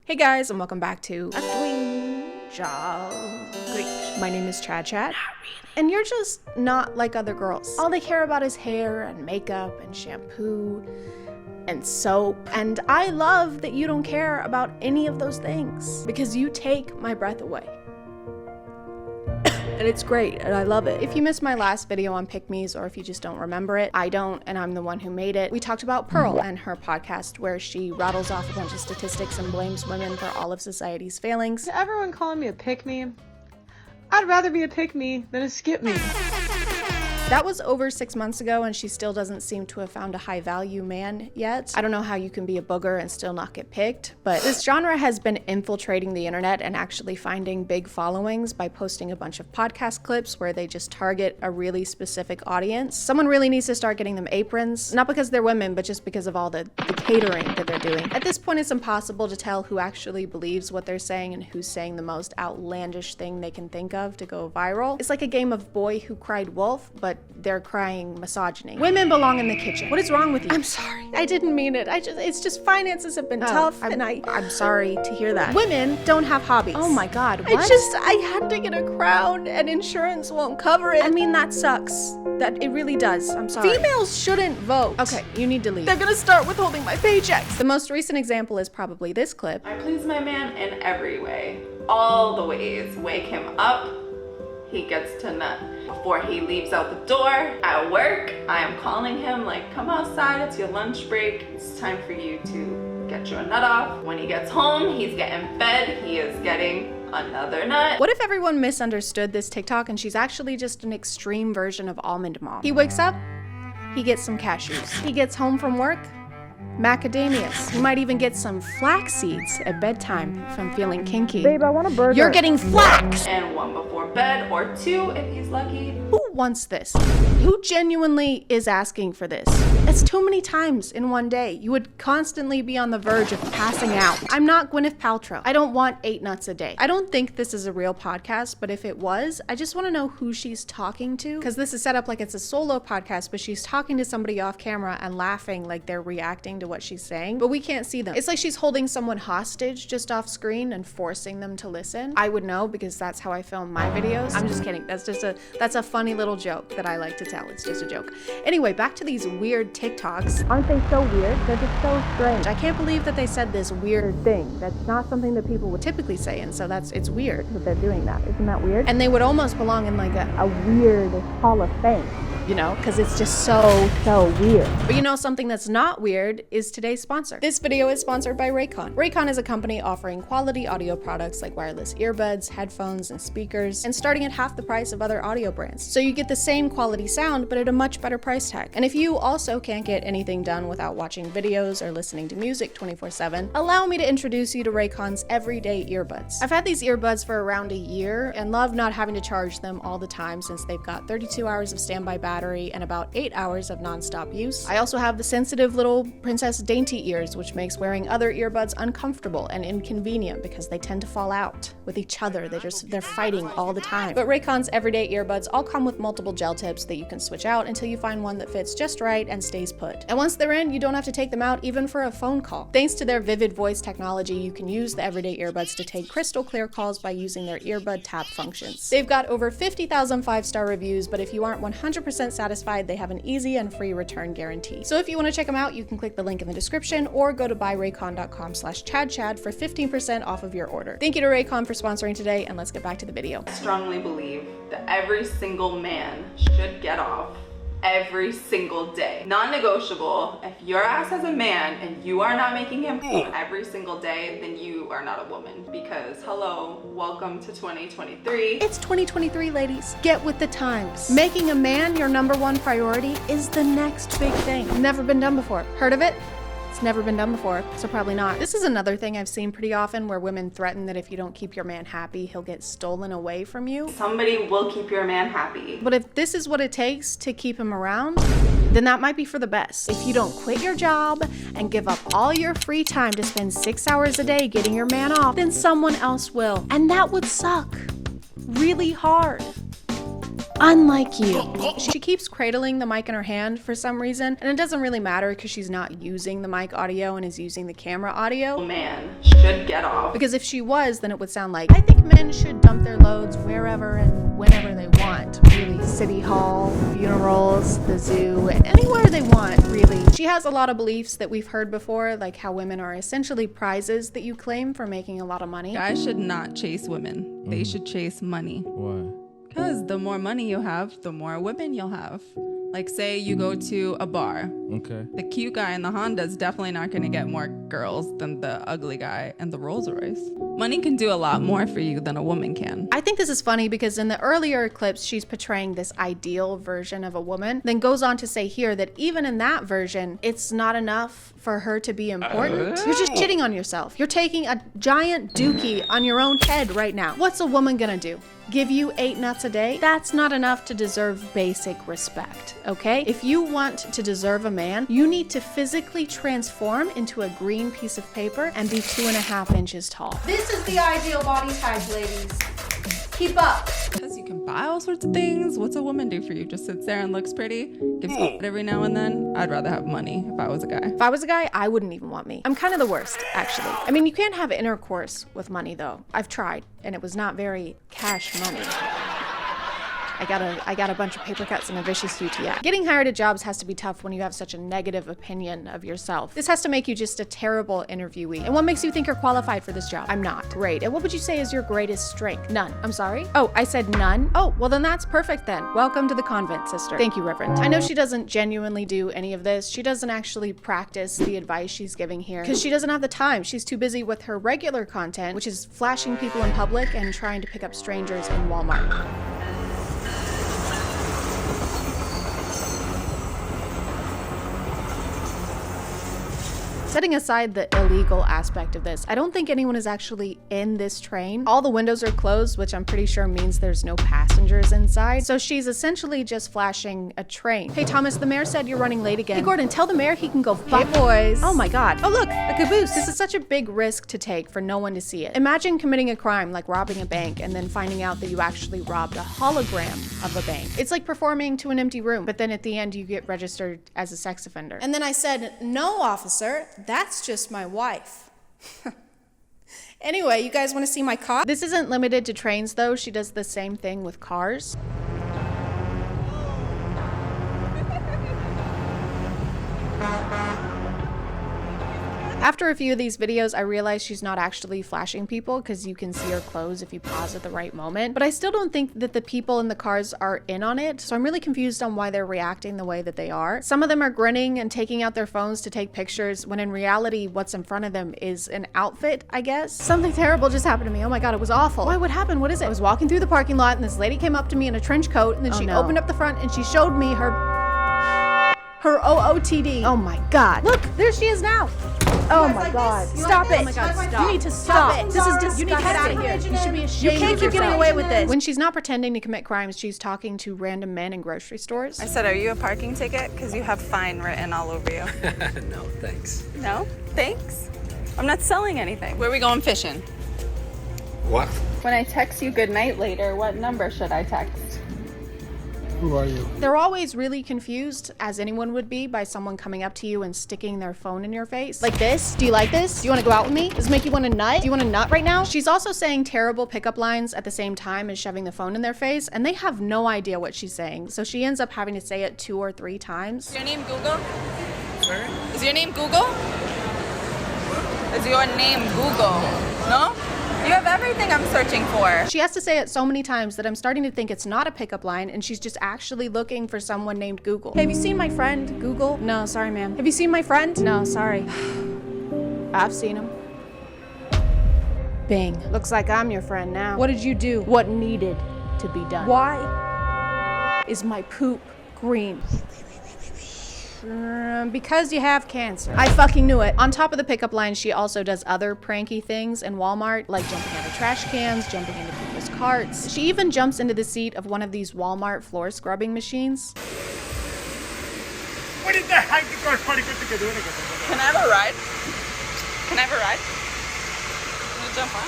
Hey guys, and welcome back to A Queen Job. My name is Chad, and you're just not like other girls. All they care about is hair and makeup and shampoo and soap. And I love that you don't care about any of those things because you take my breath away. And it's great, and I love it. If you missed my last video on pick-me's, or if you just don't remember it, I don't, and I'm the one who made it. We talked about Pearl and her podcast where she rattles off a bunch of statistics and blames women for all of society's failings. To everyone calling me a pick-me, I'd rather be a pick-me than a skip-me. That was over 6 months ago, and she still doesn't seem to have found a high-value man yet. I don't know how you can be a booger and still not get picked, but this genre has been infiltrating the internet and actually finding big followings by posting a bunch of podcast clips where they just target a really specific audience. Someone really needs to start getting them aprons, not because they're women, but just because of all the catering that they're doing. At this point, it's impossible to tell who actually believes what they're saying and who's saying the most outlandish thing they can think of to go viral. It's like a game of Boy Who Cried Wolf, but they're crying misogyny. Women belong in the kitchen. What is wrong with you? I'm sorry. I didn't mean it. It's just finances have been tough, and I'm sorry to hear that. Women don't have hobbies. Oh my God, what? I had to get a crown and insurance won't cover it. I mean, that sucks. That it really does. I'm sorry. Females shouldn't vote. Okay, you need to leave. They're gonna start withholding my paychecks. The most recent example is probably this clip. I please my man in every way. All the ways. Wake him up. He gets to nut. Before he leaves out the door, at work, I am calling him like, come outside, it's your lunch break. It's time for you to get your nut off. When he gets home, he's getting fed. He is getting another nut. What if everyone misunderstood this TikTok and she's actually just an extreme version of Almond Mom? He wakes up, he gets some cashews. He gets home from work, macadamias. You might even get some flax seeds at bedtime if I'm feeling kinky. Babe, I want a burger. You're getting flax! And one before bed, or two if he's lucky. Who wants this? Who genuinely is asking for this? That's too many times in one day. You would constantly be on the verge of passing out. I'm not Gwyneth Paltrow. I don't want 8 nuts a day. I don't think this is a real podcast, but if it was, I just want to know who she's talking to, because this is set up like it's a solo podcast, but she's talking to somebody off camera and laughing like they're reacting to what she's saying, but we can't see them. It's like she's holding someone hostage just off screen and forcing them to listen. I would know because that's how I film my videos. I'm just kidding. That's a funny little joke that I like to tell. It's just a joke. Anyway, back to these weird TikToks. Aren't they so weird? They're just so strange. I can't believe that they said this weird thing. That's not something that people would typically say, and so it's weird that they're doing that. Isn't that weird? And they would almost belong in like a weird Hall of Fame, you know, because it's just so weird. But you know, something that's not weird is today's sponsor. This video is sponsored by Raycon. Raycon is a company offering quality audio products like wireless earbuds, headphones, and speakers, and starting at half the price of other audio brands. So you get the same quality sound, but at a much better price tag. And if you also can't get anything done without watching videos or listening to music 24/7, allow me to introduce you to Raycon's everyday earbuds. I've had these earbuds for around a year and love not having to charge them all the time since they've got 32 hours of standby battery and about 8 hours of non-stop use. I also have the sensitive little Princess Dainty ears, which makes wearing other earbuds uncomfortable and inconvenient because they tend to fall out with each other. They're fighting all the time. But Raycon's everyday earbuds all come with multiple gel tips that you can switch out until you find one that fits just right and stays put. And once they're in, you don't have to take them out even for a phone call. Thanks to their vivid voice technology, you can use the everyday earbuds to take crystal clear calls by using their earbud tap functions. They've got over 50,000 5-star reviews, but if you aren't 100% satisfied, they have an easy and free return guarantee. So if you want to check them out, you can click the link in the description or go to buyraycon.com/chadchad for 15% off of your order. Thank you to Raycon for sponsoring today, and let's get back to the video. I strongly believe that every single man should get off every single day. Non-negotiable. If your ass as a man and you are not making him every single day, then you are not a woman. Because hello, welcome to 2023. It's 2023, ladies. Get with the times. Making a man your #1 priority is the next big thing. Never been done before. Heard of it? It's never been done before, so probably not. This is another thing I've seen pretty often where women threaten that if you don't keep your man happy, he'll get stolen away from you. Somebody will keep your man happy. But if this is what it takes to keep him around, then that might be for the best. If you don't quit your job and give up all your free time to spend 6 hours a day getting your man off, then someone else will. And that would suck really hard. Unlike you. She keeps cradling the mic in her hand for some reason, and it doesn't really matter because she's not using the mic audio and is using the camera audio. Man should get off. Because if she was, then it would sound like, I think men should dump their loads wherever and whenever they want. Really, City Hall, funerals, the zoo, anywhere they want, really. She has a lot of beliefs that we've heard before, like how women are essentially prizes that you claim for making a lot of money. Guys should not chase women. They should chase money. Why? Because the more money you have, the more women you'll have. Like, say you go to a bar. Okay. The cute guy in the Honda is definitely not going to get more girls than the ugly guy in the Rolls Royce. Money can do a lot more for you than a woman can. I think this is funny because in the earlier clips, she's portraying this ideal version of a woman, then goes on to say here that even in that version, it's not enough for her to be important. You're just shitting on yourself. You're taking a giant dookie on your own head right now. What's a woman gonna do? Give you 8 nuts a day? That's not enough to deserve basic respect, okay? If you want to deserve a man, you need to physically transform into a green piece of paper and be 2.5 inches tall. This is the ideal body type, ladies. Keep up. Because you can buy all sorts of things. What's a woman do for you? Just sits there and looks pretty? Gives up every now and then? I'd rather have money if I was a guy. If I was a guy, I wouldn't even want me. I'm kind of the worst, actually. I mean, you can't have intercourse with money, though. I've tried, and it was not very cash money. I got a bunch of paper cuts and a vicious UTI. Getting hired at jobs has to be tough when you have such a negative opinion of yourself. This has to make you just a terrible interviewee. And what makes you think you're qualified for this job? I'm not. Great. And what would you say is your greatest strength? None. I'm sorry? Oh, I said none? Oh, well then that's perfect then. Welcome to the convent, sister. Thank you, Reverend. I know she doesn't genuinely do any of this. She doesn't actually practice the advice she's giving here because she doesn't have the time. She's too busy with her regular content, which is flashing people in public and trying to pick up strangers in Walmart. Setting aside the illegal aspect of this, I don't think anyone is actually in this train. All the windows are closed, which I'm pretty sure means there's no passengers inside. So she's essentially just flashing a train. Hey Thomas, the mayor said you're running late again. Hey Gordon, tell the mayor he can go fuck. Hey boys. Oh my god. Oh look, a caboose. This is such a big risk to take for no one to see it. Imagine committing a crime like robbing a bank and then finding out that you actually robbed a hologram of a bank. It's like performing to an empty room, but then at the end you get registered as a sex offender. And then I said, no officer, that's just my wife. Anyway, you guys want to see my car? This isn't limited to trains though. She does the same thing with cars. After a few of these videos, I realized she's not actually flashing people because you can see her clothes if you pause at the right moment. But I still don't think that the people in the cars are in on it, so I'm really confused on why they're reacting the way that they are. Some of them are grinning and taking out their phones to take pictures, when in reality, what's in front of them is an outfit, I guess. Something terrible just happened to me. Oh my god, it was awful. Why, what happened? What is it? I was walking through the parking lot and this lady came up to me in a trench coat and then she opened up the front and she showed me her OOTD. Oh my god. Look, there she is now. Oh my god. Stop it. Oh my god, stop. You need to stop it. This is disgusting. You need to get out of here. You should be ashamed. You can't keep getting away with this. When she's not pretending to commit crimes, she's talking to random men in grocery stores. I said, are you a parking ticket? Because you have fine written all over you. No, thanks. No? Thanks? I'm not selling anything. Where are we going fishing? What? When I text you goodnight later, what number should I text? Who are you? They're always really confused, as anyone would be, by someone coming up to you and sticking their phone in your face. Like this? Do you like this? Do you want to go out with me? Does this make you want to nut? Do you want to nut right now? She's also saying terrible pickup lines at the same time as shoving the phone in their face, and they have no idea what she's saying. So she ends up having to say it 2 or 3 times. Is your name Google? Sorry? Is your name Google? Is your name Google? No? You have everything I'm searching for. She has to say it so many times that I'm starting to think it's not a pickup line and she's just actually looking for someone named Google. Hey, have you seen my friend, Google? No, sorry, ma'am. Have you seen my friend? No, sorry. I've seen him. Bing. Looks like I'm your friend now. What did you do? What needed to be done? Why is my poop green? Because you have cancer. I fucking knew it. On top of the pickup line, she also does other pranky things in Walmart, like jumping out of trash cans, jumping into people's carts. She even jumps into the seat of one of these Walmart floor scrubbing machines. Can I have a ride? Can I have a ride? Can you jump on?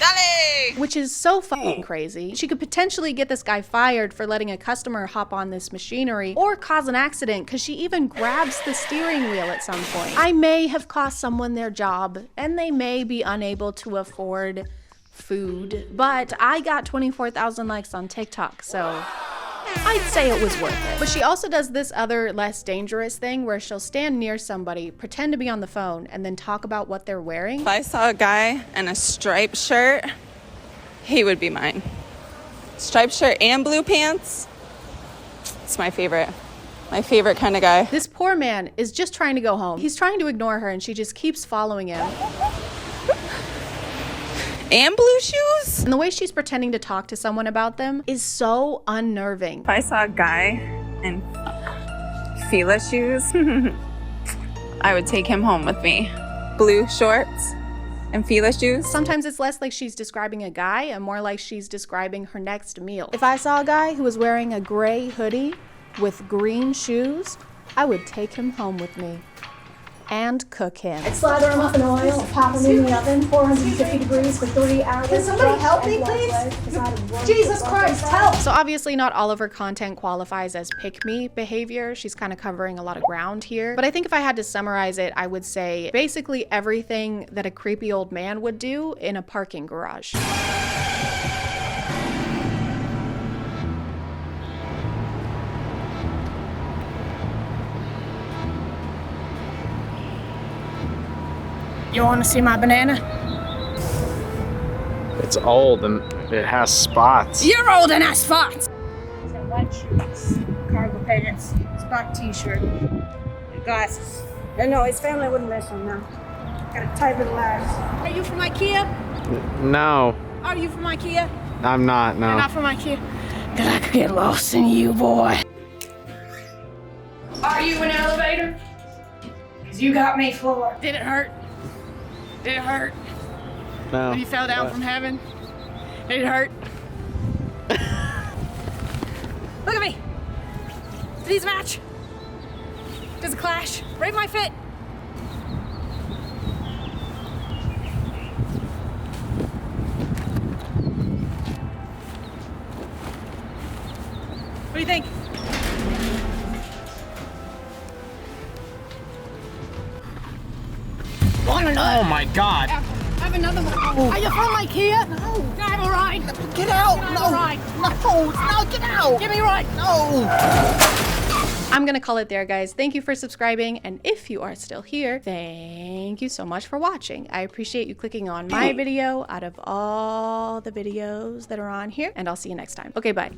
Dale! Which is so fucking crazy. She could potentially get this guy fired for letting a customer hop on this machinery or cause an accident because she even grabs the steering wheel at some point. I may have cost someone their job and they may be unable to afford food, but I got 24,000 likes on TikTok, so I'd say it was worth it. But she also does this other less dangerous thing where she'll stand near somebody, pretend to be on the phone, and then talk about what they're wearing. If I saw a guy in a striped shirt, he would be mine. Striped shirt and blue pants. It's my favorite. My favorite kind of guy. This poor man is just trying to go home. He's trying to ignore her and she just keeps following him. And blue shoes? And the way she's pretending to talk to someone about them is so unnerving. If I saw a guy in Fila shoes, I would take him home with me. Blue shorts and Fila shoes. Sometimes it's less like she's describing a guy and more like she's describing her next meal. If I saw a guy who was wearing a gray hoodie with green shoes, I would take him home with me and cook him. Slather them up in oil, pop them in the oven, 450 degrees for 3 hours. Can somebody help me, please? Jesus Christ, help! So obviously not all of her content qualifies as pick-me behavior. She's kind of covering a lot of ground here. But I think if I had to summarize it, I would say basically everything that a creepy old man would do in a parking garage. You want to see my banana? It's old and it has spots. You're old and has spots! He's got white shoes, cargo pants, spot t-shirt, and glasses. No, his family wouldn't miss him now. Got a tight little ass. Are you from IKEA? No, Are you from IKEA? I'm not, no. You're not from IKEA? Cause I could get lost in you, boy. Are you an elevator? Cause you got me floored. Did it hurt? Did it hurt? No. When you fell down from heaven? Did it hurt? Look at me. Do these match? Does it clash? Rate my fit. What do you think? Want another? Oh my God. Have another one. Are you from IKEA? No. Can I have a ride? Get out. Can I have a ride? No, get out. Give me a ride. No. I'm gonna call it there, guys. Thank you for subscribing, and if you are still here, thank you so much for watching. I appreciate you clicking on my video out of all the videos that are on here, and I'll see you next time. Okay, bye.